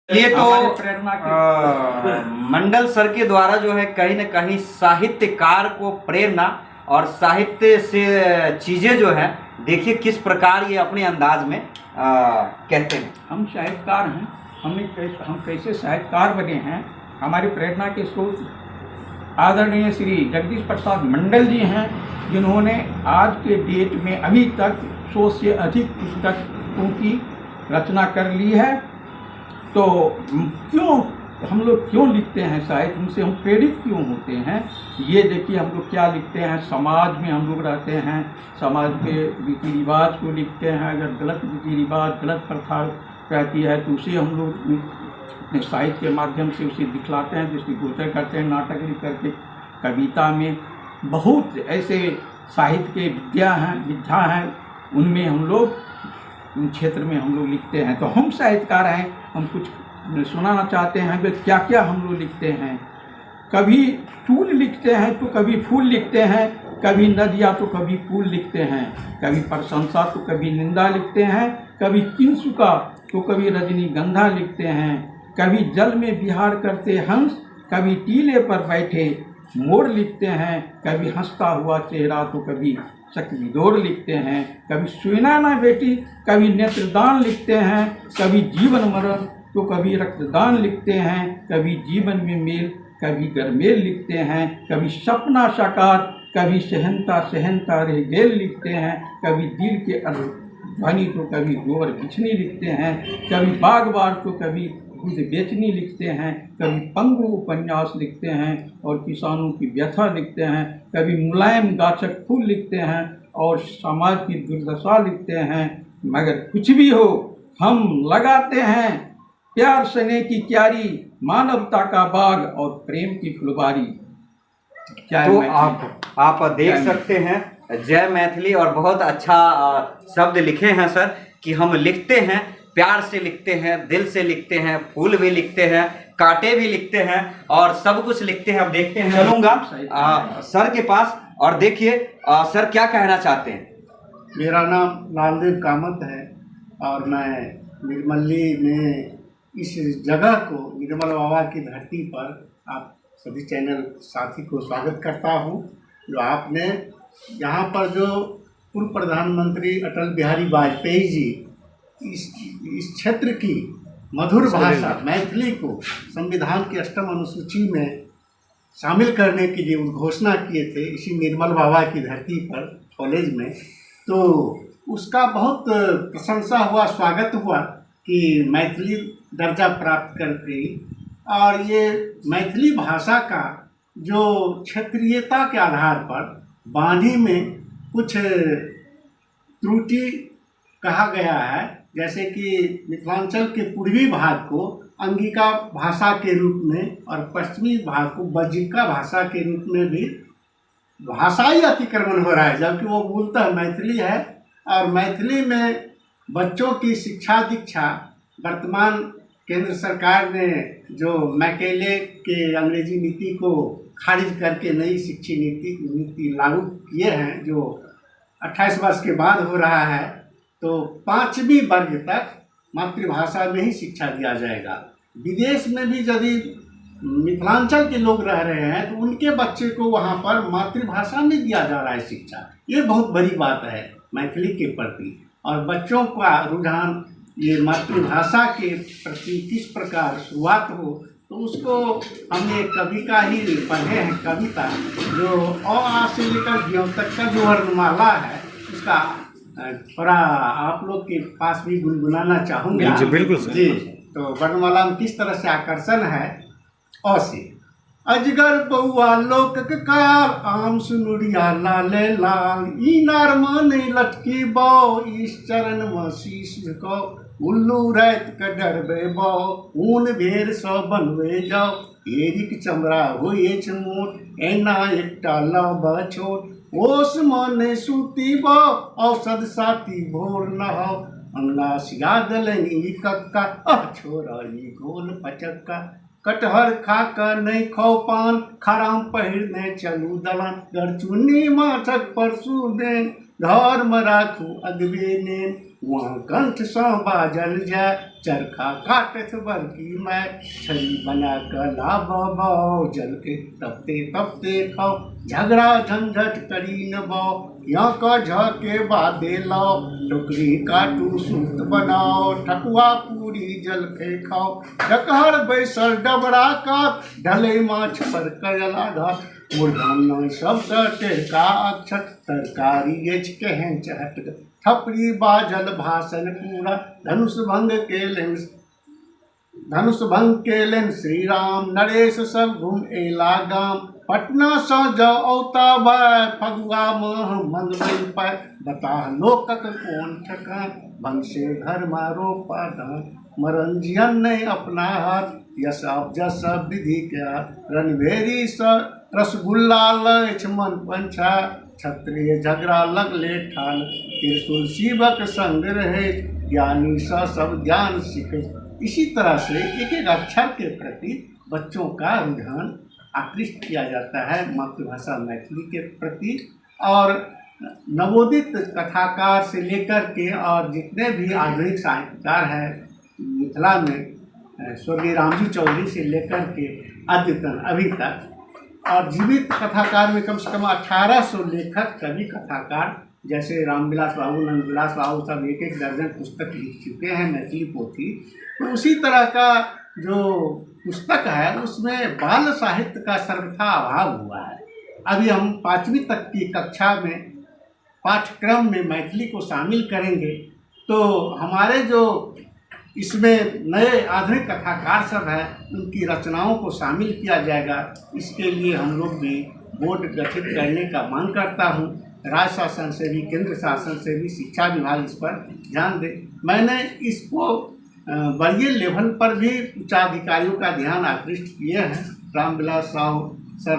चलिए तो प्रेरणा के मंडल सर के द्वारा जो है कहीं न कहीं साहित्यकार को प्रेरणा और साहित्य से चीजें जो है देखिए किस प्रकार ये अपने अंदाज में कहते हैं। हम साहित्यकार हैं। हम कैसे साहित्यकार बने हैं, हमारी प्रेरणा के स्रोत आदरणीय श्री जगदीश प्रसाद मंडल जी हैं, जिन्होंने आज के डेट में अभी तक 100 से अधिक पुस्तकों की रचना कर ली है। तो हम लोग क्यों लिखते हैं साहित्य, उनसे हम प्रेरित क्यों होते हैं, ये देखिए हम लोग क्या लिखते हैं। समाज में हम लोग रहते हैं, समाज के रीति रिवाज को लिखते हैं। अगर गलत रीति रिवाज, गलत प्रथा रहती है तो उसे हम लोग अपने साहित्य के माध्यम से उसे दिखलाते हैं, दृष्टिगोचर करते हैं, नाटक लिख करके। कविता में बहुत ऐसे साहित्य के विद्या हैं, उनमें हम लोग उन क्षेत्र में हम लोग लिखते हैं। तो हम साहित्यकार हैं, हम कुछ सुनाना चाहते हैं कि क्या क्या हम लोग लिखते हैं। कभी फूल लिखते हैं तो कभी फूल लिखते हैं, कभी नदिया तो कभी पुल लिखते हैं, कभी प्रशंसा तो कभी निंदा लिखते हैं, कभी किंसुका तो कभी रजनीगंधा लिखते हैं, कभी जल में विहार करते हंस, कभी टीले पर बैठे मोर लिखते हैं, कभी हंसता हुआ चेहरा तो कभी चकविदोर लिखते हैं, कभी सुना ना बेटी, कभी नेत्रदान लिखते हैं, कभी जीवन मरण तो कभी रक्तदान लिखते हैं, कभी जीवन में मेल कभी गरमेल लिखते हैं, कभी सपना साकार, कभी सहनता रह गेल लिखते हैं, कभी दिल के ध्वनि तो कभी गोबर बिछनी लिखते हैं, कभी बागबार तो कभी दूध बेचनी लिखते हैं, कभी पंगु उपन्यास लिखते हैं और किसानों की व्यथा लिखते हैं, कभी मुलायम गाछक फूल लिखते हैं और समाज की दुर्दशा लिखते हैं। मगर कुछ भी हो, हम लगाते हैं प्यार स्नेह की क्यारी, मानवता का बाग और प्रेम की फुलवारी। तो आप देख सकते हैं जय मैथिली, और बहुत अच्छा शब्द लिखे हैं सर कि हम लिखते हैं, प्यार से लिखते हैं, दिल से लिखते हैं, फूल भी लिखते हैं, कांटे भी लिखते हैं और सब कुछ लिखते हैं। अब देखते हैं, चलूंगा सर के पास और देखिए सर क्या कहना चाहते हैं। मेरा नाम लालदेव कामत है और मैं निर्मली में इस जगह को, निर्मल बाबा की धरती पर आप सभी चैनल साथी को स्वागत करता हूं। जो आपने यहाँ पर जो पूर्व प्रधानमंत्री अटल बिहारी वाजपेयी जी इस क्षेत्र की मधुर भाषा मैथिली को संविधान की 8वीं अनुसूची में शामिल करने के लिए घोषणा किए थे इसी निर्मल बाबा की धरती पर कॉलेज में, तो उसका बहुत प्रशंसा हुआ, स्वागत हुआ कि मैथिली दर्जा प्राप्त कर गई। और ये मैथिली भाषा का जो क्षेत्रीयता के आधार पर वाणी में कुछ त्रुटि कहा गया है, जैसे कि मिथिलांचल के पूर्वी भाग को अंगिका भाषा के रूप में और पश्चिमी भाग को बज्जिका भाषा के रूप में भी भाषाई अतिक्रमण हो रहा है, जबकि वो मूलतः मैथिली है। और मैथिली में बच्चों की शिक्षा दीक्षा वर्तमान केंद्र सरकार ने जो मैकेले के अंग्रेजी नीति को खारिज करके नई शिक्षा नीति लागू किए हैं, जो 28 वर्ष के बाद हो रहा है, तो 5वीं वर्ग तक मातृभाषा में ही शिक्षा दिया जाएगा। विदेश में भी यदि मिथिलांचल के लोग रह रहे हैं तो उनके बच्चे को वहाँ पर मातृभाषा में दिया जा रहा है शिक्षा। ये बहुत बड़ी बात है मैथिली के प्रति। और बच्चों का रुझान ये मातृभाषा के प्रति किस प्रकार शुरुआत हो, तो उसको हमने कवि का ही पढ़े हैं, कविता जो अ आ से लेकर ज्यों तक का जो वर्णमाला है उसका थोड़ा आप लोग के पास भी गुनगुनाना चाहूँगा। जी बिल्कुल सर। जी, तो वर्णमाला में किस तरह से आकर्षण है। अ से अजगर बउआ लोकक काल, आम सुनुरिया लाले लाल, इनार माने लटकी बौ, इस चरण में शीश झुकाओ, उल्लू रैत का डरबे बौ, ऊन भेड़ सौ बनवे जाओ, एरिक चमड़ा होए मोट, एना एकटा लबा छोट, ओस माने सूती बौ, औषध साथी भोर नहाओ, अंगना सिया दलन ई कक्का, छोरा ई गोल पचक्का, कटहर खा कर नहीं खाओ पान, खराम पहिरने चलू दलान, गरचुन्नी माछक परसू देन, घर में राखू अगबे नेन, वहाँ कंठ सा बाजल जाय, चरखा काटत बरकी मैं, छड़ी बना कर लाब बाओ, जल के तपते तपते खाओ, झगड़ा झंझट करी न बाओ, यहाँ का झके बादे लाओ, टोकरी काटू सूत बनाओ, ठकुआ पूरी जल के खाओ, डकहर बैसल डबरा का, ढले माछ पर कयला घाट, मूर्धन्य शब्द टेका अक्षर, तरकारी एच केहन चहट, थपड़ी बाजल भाषण पूरा, धनुष भंग केलन श्री राम, नरेश सब घूम एला गाम, पटना सा जाओ औता बाय, फगुआ मह मंगल पाय, बता लोकक कौन ठकान, भंग से घर मारो पादान, मरंजियन ने अपना हाथ, यश जस विधि क्या, रणभेरी स रसगुल्ला लक्ष्मण पंछा, क्षत्रिय झगड़ा लगले ठान, त्रिशूल शिवक संग रहे, ज्ञानी सा सब ज्ञान सीखे। इसी तरह से एक एक अक्षर के प्रति बच्चों का रुझान आकृष्ट किया जाता है मातृभाषा मैथिली के प्रति। और नवोदित कथाकार से लेकर के और जितने भी आधुनिक साहित्यकार हैं मिथिला में, स्वर्गीय रामजी चौधरी से लेकर के अद्यतन अभी तक, और जीवित कथाकार में कम से कम 1800 लेखक कवि कथाकार जैसे रामविलास बाबू, नंदविलास बाबू सब एक एक दर्जन पुस्तक लिख चुके हैं मैथिली पोथी। तो उसी तरह का जो पुस्तक है उसमें बाल साहित्य का सर्वथा अभाव हुआ है। अभी हम 5वीं तक की कक्षा में पाठ्यक्रम में मैथिली को शामिल करेंगे तो हमारे जो इसमें नए आधुनिक कथाकार सब हैं उनकी रचनाओं को शामिल किया जाएगा। इसके लिए हम लोग भी बोर्ड गठित करने का मांग करता हूँ। राज्य शासन से भी, केंद्र शासन से भी, शिक्षा विभाग इस पर ध्यान दे। मैंने इसको वरीय लेवल पर भी उच्चाधिकारियों का ध्यान आकृष्ट किए हैं। रामविलास साहू सर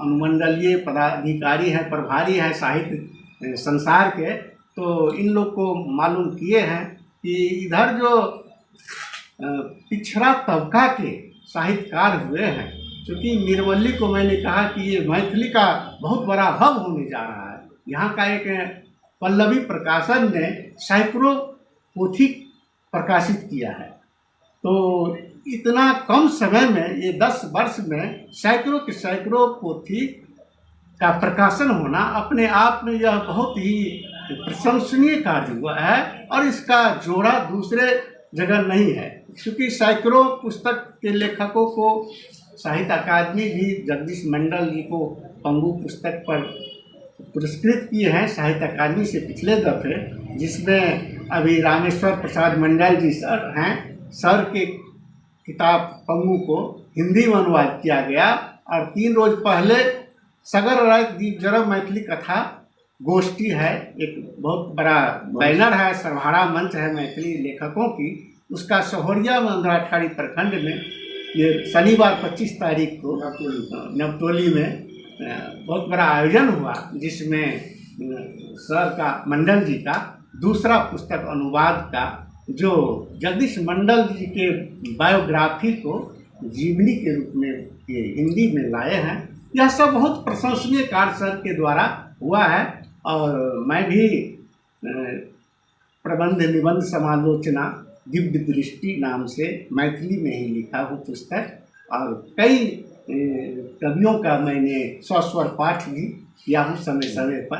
अनुमंडलीय पदाधिकारी हैं, प्रभारी हैं साहित्य संसार के, तो इन लोग को मालूम किए हैं कि इधर जो पिछड़ा तबका के साहित्यकार हुए हैं, क्योंकि निर्मली को मैंने कहा कि ये मैथिली का बहुत बड़ा हब होने जा रहा है। यहाँ का एक पल्लवी प्रकाशन ने सैकड़ों पोथी प्रकाशित किया है। तो इतना कम समय में, ये 10 वर्ष में सैकड़ों के सैकड़ों पोथी का प्रकाशन होना अपने आप में यह बहुत ही प्रशंसनीय कार्य हुआ है। और इसका जोड़ा दूसरे जगह नहीं है, क्योंकि सैकड़ों पुस्तक के लेखकों को साहित्य अकादमी भी जगदीश मंडल जी को पंगु पुस्तक पर पुरस्कृत किए हैं साहित्य अकादमी से पिछले दफे, जिसमें अभी रामेश्वर प्रसाद मंडल जी सर हैं। सर के किताब पंगु को हिंदी में अनुवाद किया गया। और 3 रोज पहले सगर राय दीप जरब मैथिली कथा गोष्ठी है, एक बहुत बड़ा बैनर है, सर्वहारा मंच है मैथिली लेखकों की, उसका सहोरिया में अंधराठाड़ी प्रखंड में ये शनिवार 25 तारीख को नवतोली में बहुत बड़ा आयोजन हुआ, जिसमें सर का, मंडल जी का दूसरा पुस्तक अनुवाद का, जो जगदीश मंडल जी के बायोग्राफी को जीवनी के रूप में ये हिंदी में लाए हैं। यह सब बहुत प्रशंसनीय कार्य सर के द्वारा हुआ है। और मैं भी प्रबंध निबंध समालोचना दिव्य दृष्टि नाम से मैथिली में ही लिखा हूँ पुस्तक, और कई कवियों का मैंने सस्वर पाठ भी किया हूँ समय समय पर।